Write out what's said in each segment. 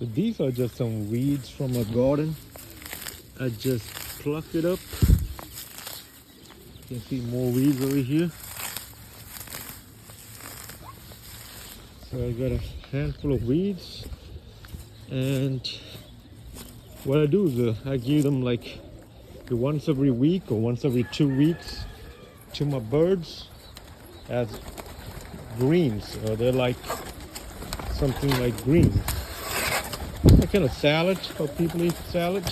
So these are just some weeds from a garden. I just plucked it up. You can see more weeds over here. So I got a handful of weeds, and what I do is I give them like once every week or once every 2 weeks to my birds as greens. They're like something like greens. A kind of salad, how people eat salad.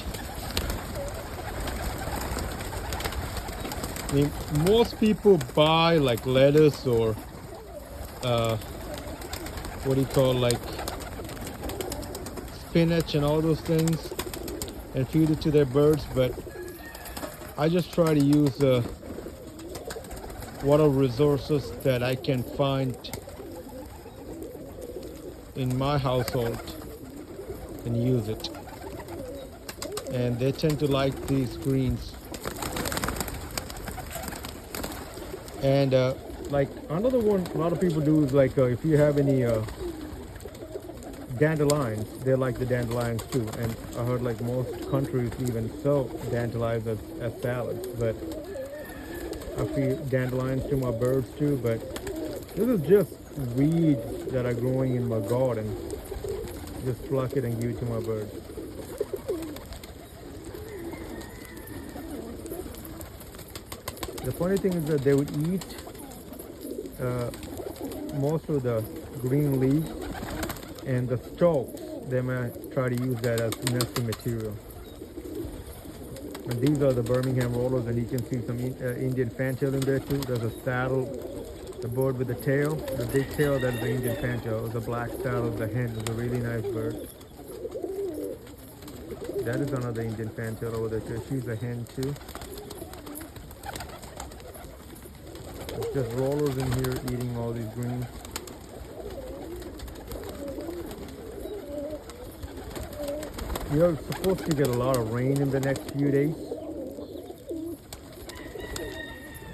I mean, most people buy like lettuce or what do you call, like spinach and all those things and feed it to their birds, but I just try to use whatever resources that I can find in my household and use it. And they tend to like these greens. And like another one a lot of people do is like if you have any dandelions, they like the dandelions too. And I heard like most countries even sell dandelions as salads, but I feed dandelions to my birds too. But this is just weeds that are growing in my garden. Just pluck it and give it to my birds. The funny thing is that they would eat most of the green leaves, and the stalks they might try to use that as nesting material. And these are the Birmingham rollers, and you can see some Indian fantail in there too. There's a saddle, the bird with the tail, the big tail, that is the Indian fantail. The black saddle is the hen. It's a really nice bird. That is another Indian fantail over there too. She's a hen too. It's just rollers in here eating all these greens. You're supposed to get a lot of rain in the next few days.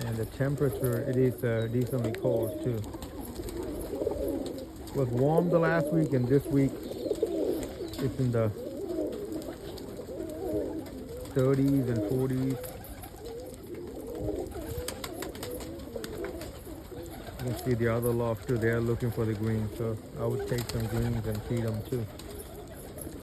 And the temperature, it is decently cold too. It was warm the last week, and this week it's in the 30s and 40s. You can see the other loft too. They are looking for the greens, so I would take some greens and feed them too.